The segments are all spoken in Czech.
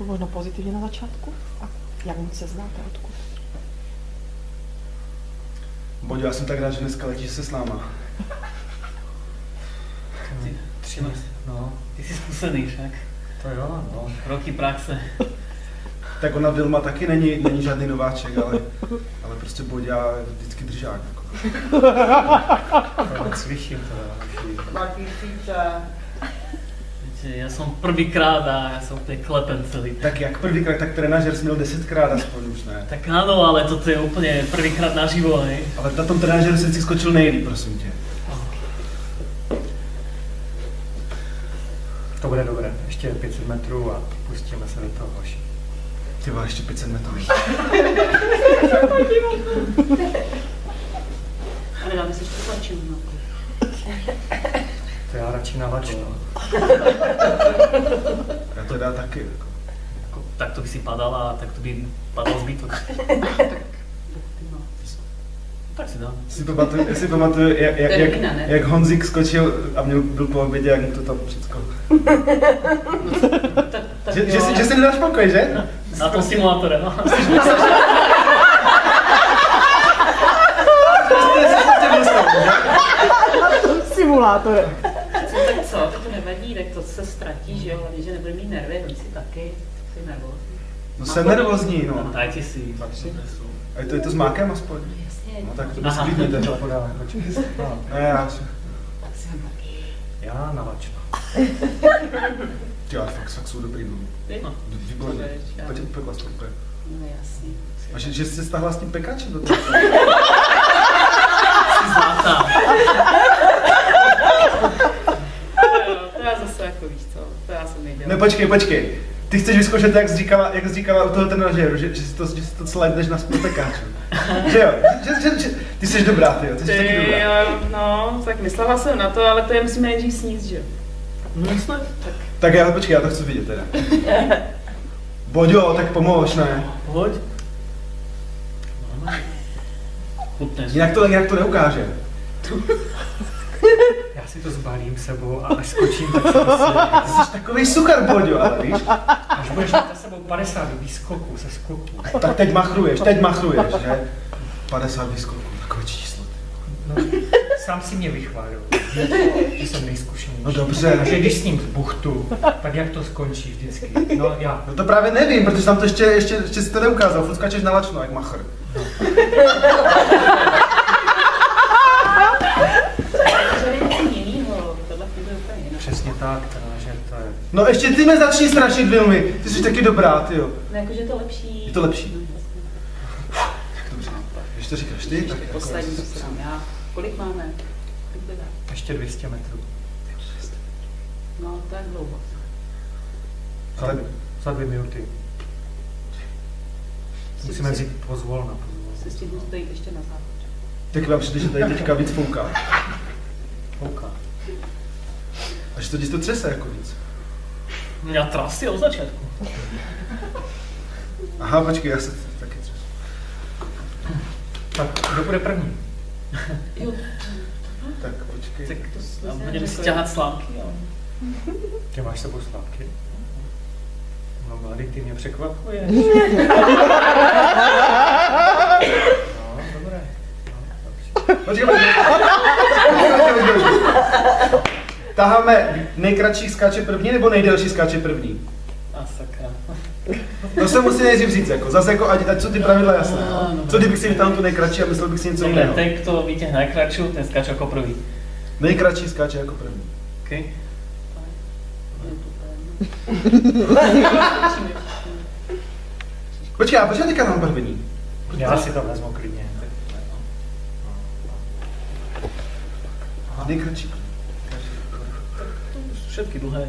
Pokud možno pozitivně na začátku. A jak moc se znáte, odkud? Boďo, já jsem tak rád, že dneska letíš se s náma. No, ty jsi zkušený však. To jo, no. Roky praxe. Tak ona Vilma taky není žádný nováček, ale prostě Boďa je vždycky držák. Tak slyším to. Martin Fíče. Víte, já jsem prvýkrát a já jsem úplně klepen celý. Tak jak prvýkrát, tak trenažer jsi měl 10krát aspoň už, ne? Tak ano, ale toto je úplně prvýkrát naživo, hej. Ale na tom trenažeru jsi vždycky skočil nejlíp, prosím tě. To bude dobré, ještě 500 metrů a pustíme se do toho hoši. Ty vole, ještě 500 metrů. A nedáme si ještě tlačím. To já radši nalačno. Já to dá taky. Jako. Tak to by si padal a tak to by padal zbytok. Tak si dám. Si pamatuju, jak Honzik skočil a byl po obědě, jak mu to tam všecko. Že si nedáš pokoj, že? Na tom simulátore, no. Simulátor. Tak co, to nevadí, tak to se ztratí, že jo, hlavně, že nebude mít nervy, on si taky, si nervózní. No jsem nervózní, no. Dajte si. A je to s mákem aspoň? Jasně. No tak to by si klidně to Podáme. Ne, já si... Já nalačno. Ty, ale fakt jsou dobrý, no. No. Výborně. Pojď vás to úplně. No jasně. A že jsi se stáhla s tím pekačem do toho? Jsi zlatá. To já zase jako víš co, to já jsem nedělala. Ne, počkej. Ty chceš vyzkoušet, jak jsi říkala u toho trenažéru, že si to slidneš na pekáču. Že jo? Že, ty jsi dobrá, ty jo, ty jsi taky dobrá. Jo, no, tak myslela jsem na to, ale to je musíme nejdřív sníst, že jo? No jasně. Tak počkej, já to chci vidět teda. Boďo, tak pomož, ne? Hoď. Chutné. Jinak to neukáže. Já si to zbalím sebou a až skočím, tak se to Ty jsi takový suchar, Boďo, ale víš? Až budeš mít za sebou 50 výskoků se skoků. Tak teď machruješ, že? 50 výskoků, takové číslo. No, sám si mě vychválil, že jsem nejzkušenější. No dobře. Takže když s ním buchtu, tak jak to skončí vždycky? No já. No to právě nevím, protože tam to ještě si to neukázal, furt skáčeš na lačno, jak machr. Přesně tak, že to je... No ještě ty mě začni strašit, Vilmy, ty jsi taky dobrá, ty jo. No jakože je to lepší. Je to lepší. Tak dobře, když to říkáš ty, tak... Poslední, co si dám já. Kolik máme? Kolik by dá? Ještě 200 metrů. No, to je dlouho. Ale... Za 2 minuty. Musíme vzít pozvolna. Se stihnu to jít ještě na záchod. Tak vám přijde, že tady teďka víc fouká. Fouká. A že to ti to třese jako víc. Já trasy od začátku. Aha, počkej, já se taky třesu. Tak, kdo bude první? Jo. Tak počkej. Tak budeme si ťahat slámky, ale... Ty máš sebou slámky? No mladý, ty mě překvapuješ. No, dobré. No, Počkej. Taháme nejkratší skáče první nebo nejdelší skáče první? A sakra. To se musí nejdřív říct, jako, zase jako, ať jsou ty pravidla jasné. Co kdybych si vytáhl tu nejkratší a myslel bych si něco Dobre, jiného? ten, kto vyťahne najkračšiu, ten skáče ako prvý. Nejkratší skáče jako první. Okay. Počkej, a proč já teďka mám první? já si to vezmu klidně. Nejkratší. Všetky dlhé.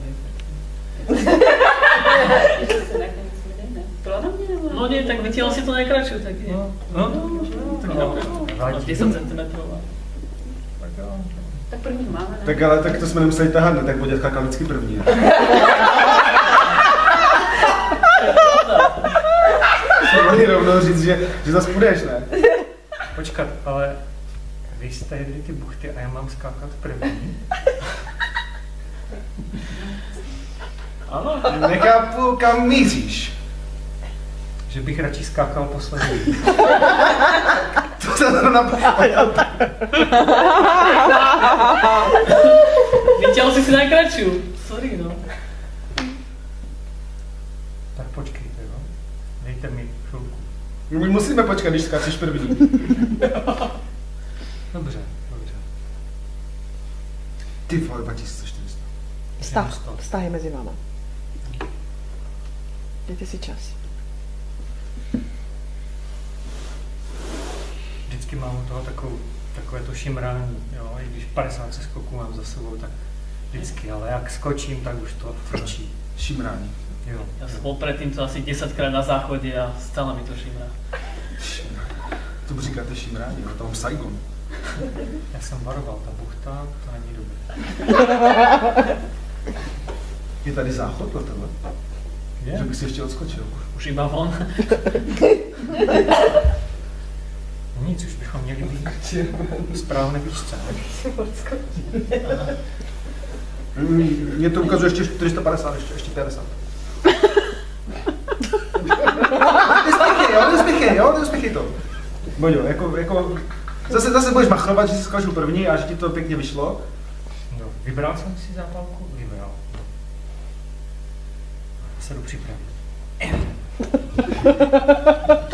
No nie, tak vytiahol si to najkračšiu, tak je. No, Tak dobre. 10 cm. Tak první máme, ne? Tak ale tak to jsme nemuseli tahat, ne? Tak Boďa skákal vždycky první. Mohli rovnou říct, že zase půjdeš, ne? Počkat, ale vy jste jedli ty buchty a já mám skákat první. Ano. Nechápu, kam míříš. Že bych radši skákal poslední. To se to napadlo. Vytěl jsi si najkračší. Sorry, no. Tak počkejte, jo. Dejte mi chvilku. My musíme počkat, když skáčeš první. Dobře, dobře. Ty vole, 2400. Vztah je mezi váma. Dejte si čas. Vždycky mám u toho takové to šimrání, jo. I když 50 skoků mám za sebou, tak vždycky, ale jak skočím, tak už to frčí. Šimrání. Jo. Ja som bol predtým to asi 10-krát na záchode a stále mi to šimrá. To říkáte šimrání, jo, tam Saigon. Já jsem varoval, ta buchta, to není dobré. Je tady záchod pro tebe? Je? Že bych si ještě odskočil. Už iba von. Nic, už bychom měli být v správné výšce. Mně to ukazuje ještě 450, ještě 50. Neuspěchej to. Boďo, jako zase budeš machrovat, že jsi skočil první a že ti to pěkně vyšlo. No, vybral jsem si zápalku? Vybral. Se jdu připravit.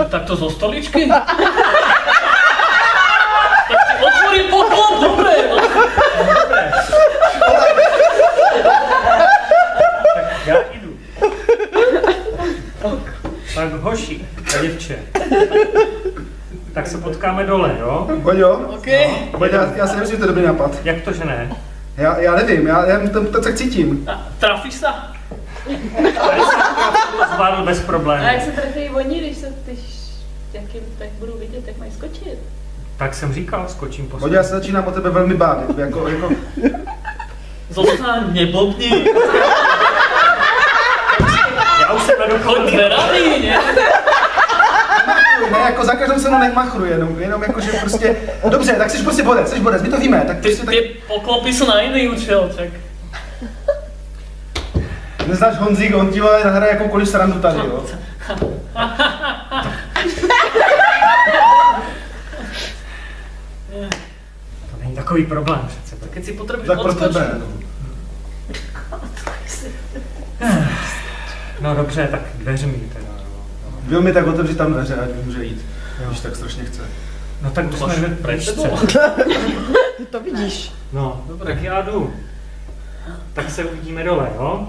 Tak to zo stoličky? Tak ti otvorím poklon, dobre. Dobré. Tak já jdu. Tak hoši a děvče. Tak se potkáme dole, jo? Boďo, OK. Boďo, já si nemyslím, že to je dobrý nápad. Jak to, že ne? Já nevím, já to tak cítím. Trafíš sa? To zvládnu bez problémů. A jak se trefí oni, jakým tak budu vidět, jak mají skočit? Tak jsem říkal, skočím po Boďo, já se začínám o tebe velmi bát, jako Zostaň, neblbni. Já už jsem vedu Choď dve rady, ne? ne, jako za každou cenu nemachru, jenom jako, že prostě, dobře, tak jsi prostě bodec, my to víme, tak prostě tak, Tie poklopy sú na iný účel, čak. neznáš Honzík, on ti vole nahraje jakoukoliv srandu tady, jo. To není takový problém přece. Keď si potrebuješ Tak pro tebe, odskočiť. no. No dobře, tak dveřmi teda. Byl mi tak otevřít tam dveře, ať může jít, Jo. když tak strašně chce. No tak To jsme máš ve pred výšce. sebou. Ty to vidíš. No, Dobre. tak já jdu. Tak se uvidíme dole, jo?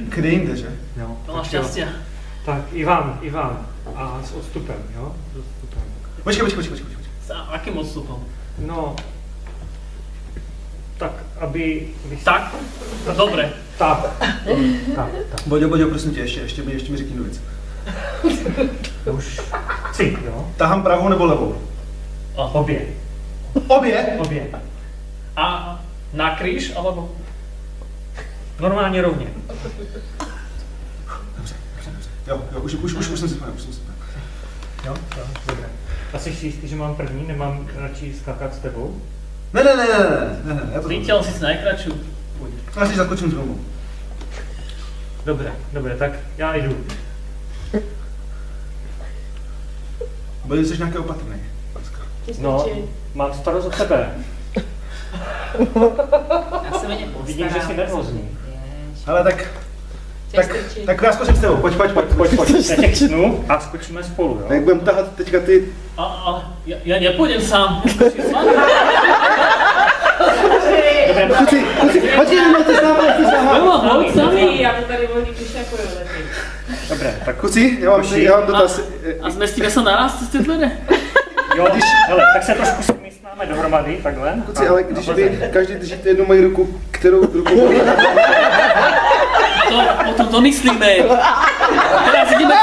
Kde jinde, že? Jo. Veľa tak jo. šťastia. Tak i vám. A s odstupem, jo? S odstupem. Počkej. S akým odstupom? No, tak, aby... Tak? Dobre. Tak. Boďo, prosím tě, ještě mi řekni jednu věc. To už chci, jo? Tahám pravou nebo levou? Obě. Obě? A na kríž, alebo? Normálně rovně. Dobře. Jo, už jsem si vzpomněl, Jo, dobré. A jsi jistý, že mám první, nemám radši skákat s tebou? Ne, já to Vytiaľ si najkračšiu. Pôjde. Já si zaskočím znovu. Dobré, tak já jdu. Boďo, jsi nějaké opatrný. No, mám starost o tebe. Já se o ně postarám. Vidím, že jsi nervózní. Ale tak já skočím s tebou, pojď. Já tě chytnu a skočíme spolu, Jak jo? budem tahat teďka ty... Ale ja nepôjdem sám. Skočím s vami. Kuci, no ty s náma. Hoď s nami. Já to tady volný pišakuju letím. Dobré, tak Kuci, já mám dotaz. A zmestíme sa naraz cez tie dvere? jo, hele, tak se trošku smísnáme dohromady, takhle. Kuci, ale když vy každý držíte jednu moji ruku, kterou ruku... To potom domyslíme. Teraz ideme...